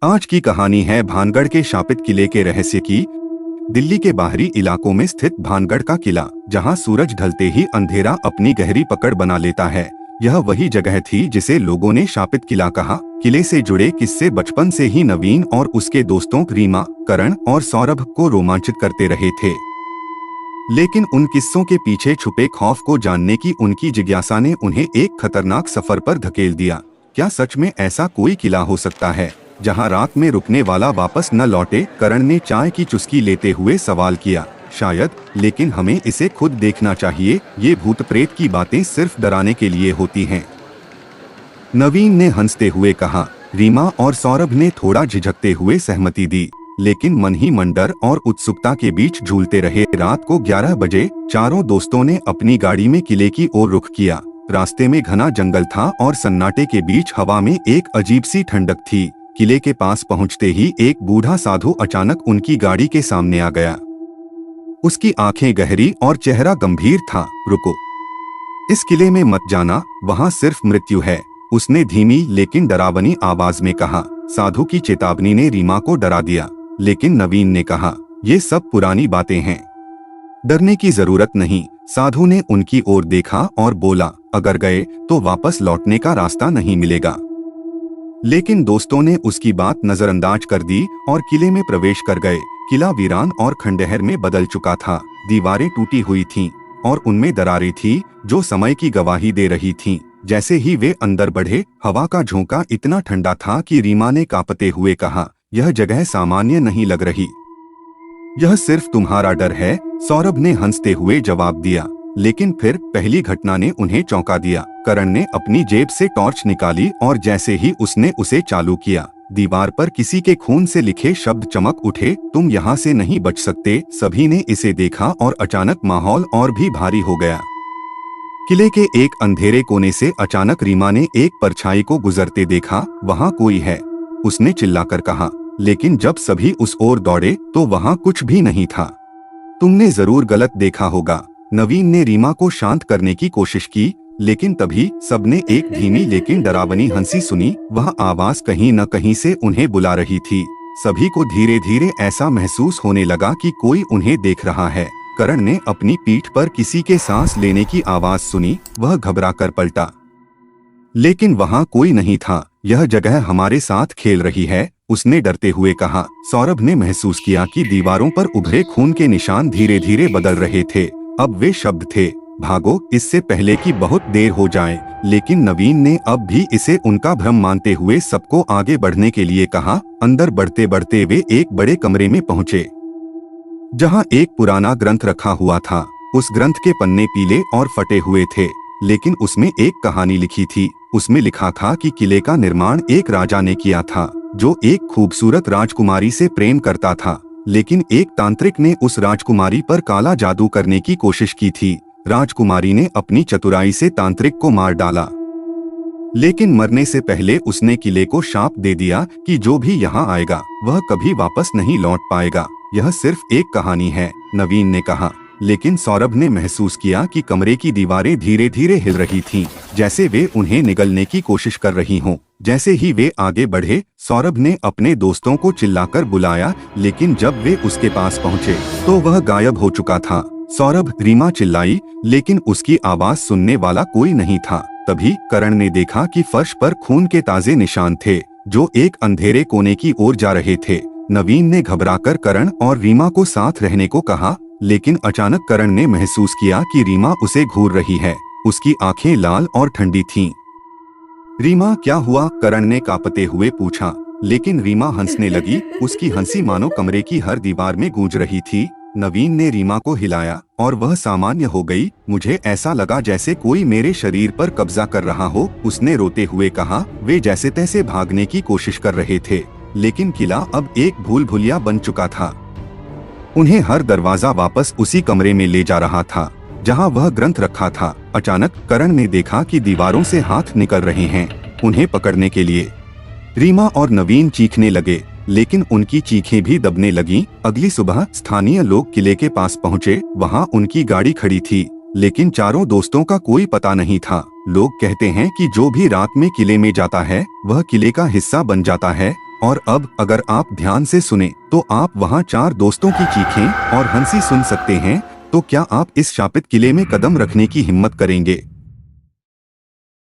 आज की कहानी है भानगढ़ के शापित किले के रहस्य की। दिल्ली के बाहरी इलाकों में स्थित भानगढ़ का किला, जहां सूरज ढलते ही अंधेरा अपनी गहरी पकड़ बना लेता है, यह वही जगह थी जिसे लोगों ने शापित किला कहा। किले से जुड़े किस्से बचपन से ही नवीन और उसके दोस्तों रीमा, करण और सौरभ को रोमांचित करते रहे थे। लेकिन उन किस्सों के पीछे छुपे खौफ को जानने की उनकी जिज्ञासा ने उन्हें एक खतरनाक सफर पर धकेल दिया। क्या सच में ऐसा कोई किला हो सकता है जहां रात में रुकने वाला वापस न लौटे? करण ने चाय की चुस्की लेते हुए सवाल किया। शायद, लेकिन हमें इसे खुद देखना चाहिए। ये भूत प्रेत की बातें सिर्फ डराने के लिए होती हैं, नवीन ने हंसते हुए कहा। रीमा और सौरभ ने थोड़ा झिझकते हुए सहमति दी, लेकिन मन ही मन डर और उत्सुकता के बीच झूलते रहे। रात को 11 बजे चारों दोस्तों ने अपनी गाड़ी में किले की ओर रुख किया। रास्ते में घना जंगल था और सन्नाटे के बीच हवा में एक अजीब सी ठंडक थी। किले के पास पहुंचते ही एक बूढ़ा साधु अचानक उनकी गाड़ी के सामने आ गया। उसकी आंखें गहरी और चेहरा गंभीर था। रुको, इस किले में मत जाना, वहां सिर्फ मृत्यु है, उसने धीमी लेकिन डरावनी आवाज में कहा। साधु की चेतावनी ने रीमा को डरा दिया, लेकिन नवीन ने कहा, ये सब पुरानी बातें हैं, डरने की जरूरत नहीं। साधु ने उनकी ओर देखा और बोला, अगर गए तो वापस लौटने का रास्ता नहीं मिलेगा। लेकिन दोस्तों ने उसकी बात नजरअंदाज कर दी और किले में प्रवेश कर गए। किला वीरान और खंडहर में बदल चुका था। दीवारें टूटी हुई थीं और उनमें दरारें थीं जो समय की गवाही दे रही थीं। जैसे ही वे अंदर बढ़े, हवा का झोंका इतना ठंडा था कि रीमा ने कांपते हुए कहा, यह जगह सामान्य नहीं लग रही। यह सिर्फ तुम्हारा डर है, सौरभ ने हंसते हुए जवाब दिया। लेकिन फिर पहली घटना ने उन्हें चौंका दिया। करण ने अपनी जेब से टॉर्च निकाली और जैसे ही उसने उसे चालू किया, दीवार पर किसी के खून से लिखे शब्द चमक उठे, तुम यहाँ से नहीं बच सकते। सभी ने इसे देखा और अचानक माहौल और भी भारी हो गया। किले के एक अंधेरे कोने से अचानक रीमा ने एक परछाई को गुजरते देखा। वहाँ कोई है, उसने चिल्लाकर कहा। लेकिन जब सभी उस ओर दौड़े तो वहाँ कुछ भी नहीं था। तुमने जरूर गलत देखा होगा, नवीन ने रीमा को शांत करने की कोशिश की, लेकिन तभी सबने एक धीमी लेकिन डरावनी हंसी सुनी। वह आवाज कहीं न कहीं से उन्हें बुला रही थी। सभी को धीरे धीरे ऐसा महसूस होने लगा कि कोई उन्हें देख रहा है। करण ने अपनी पीठ पर किसी के सांस लेने की आवाज सुनी। वह घबराकर पलटा, लेकिन वहाँ कोई नहीं था। यह जगह हमारे साथ खेल रही है, उसने डरते हुए कहा। सौरभ ने महसूस किया कि दीवारों पर उभरे खून के निशान धीरे धीरे बदल रहे थे। अब वे शब्द थे, भागो, इससे पहले कि बहुत देर हो जाए। लेकिन नवीन ने अब भी इसे उनका भ्रम मानते हुए सबको आगे बढ़ने के लिए कहा। अंदर बढ़ते बढ़ते वे एक बड़े कमरे में पहुंचे, जहां एक पुराना ग्रंथ रखा हुआ था। उस ग्रंथ के पन्ने पीले और फटे हुए थे, लेकिन उसमें एक कहानी लिखी थी। उसमें लिखा था कि किले का निर्माण एक राजा ने किया था, जो एक खूबसूरत राजकुमारी से प्रेम करता था। लेकिन एक तांत्रिक ने उस राजकुमारी पर काला जादू करने की कोशिश की थी। राजकुमारी ने अपनी चतुराई से तांत्रिक को मार डाला, लेकिन मरने से पहले उसने किले को शाप दे दिया कि जो भी यहाँ आएगा वह कभी वापस नहीं लौट पाएगा। यह सिर्फ एक कहानी है, नवीन ने कहा। लेकिन सौरभ ने महसूस किया कि कमरे की दीवारें धीरे धीरे हिल रही थीं, जैसे वे उन्हें निगलने की कोशिश कर रही हों। जैसे ही वे आगे बढ़े, सौरभ ने अपने दोस्तों को चिल्लाकर बुलाया, लेकिन जब वे उसके पास पहुंचे तो वह गायब हो चुका था। सौरभ, रीमा चिल्लाई, लेकिन उसकी आवाज सुनने वाला कोई नहीं था। तभी करण ने देखा कि फर्श पर खून के ताजे निशान थे, जो एक अंधेरे कोने की ओर जा रहे थे। नवीन ने घबराकर करण और रीमा को साथ रहने को कहा, लेकिन अचानक करण ने महसूस किया कि रीमा उसे घूर रही है। उसकी आंखें लाल और ठंडी थीं। रीमा, क्या हुआ? करण ने कांपते हुए पूछा, लेकिन रीमा हंसने लगी। उसकी हंसी मानो कमरे की हर दीवार में गूंज रही थी। नवीन ने रीमा को हिलाया और वह सामान्य हो गई। मुझे ऐसा लगा जैसे कोई मेरे शरीर पर कब्जा कर रहा हो, उसने रोते हुए कहा। वे जैसे तैसे भागने की कोशिश कर रहे थे, लेकिन किला अब एक भूल भुलिया बन चुका था। उन्हें हर दरवाजा वापस उसी कमरे में ले जा रहा था जहां वह ग्रंथ रखा था। अचानक करण ने देखा कि दीवारों से हाथ निकल रहे हैं उन्हें पकड़ने के लिए। रीमा और नवीन चीखने लगे, लेकिन उनकी चीखें भी दबने लगीं। अगली सुबह स्थानीय लोग किले के पास पहुंचे। वहां उनकी गाड़ी खड़ी थी, लेकिन चारों दोस्तों का कोई पता नहीं था। लोग कहते हैं कि जो भी रात में किले में जाता है वह किले का हिस्सा बन जाता है और अब अगर आप ध्यान से सुने तो आप वहाँ 4 दोस्तों की चीखें और हंसी सुन सकते हैं। तो क्या आप इस शापित किले में कदम रखने की हिम्मत करेंगे?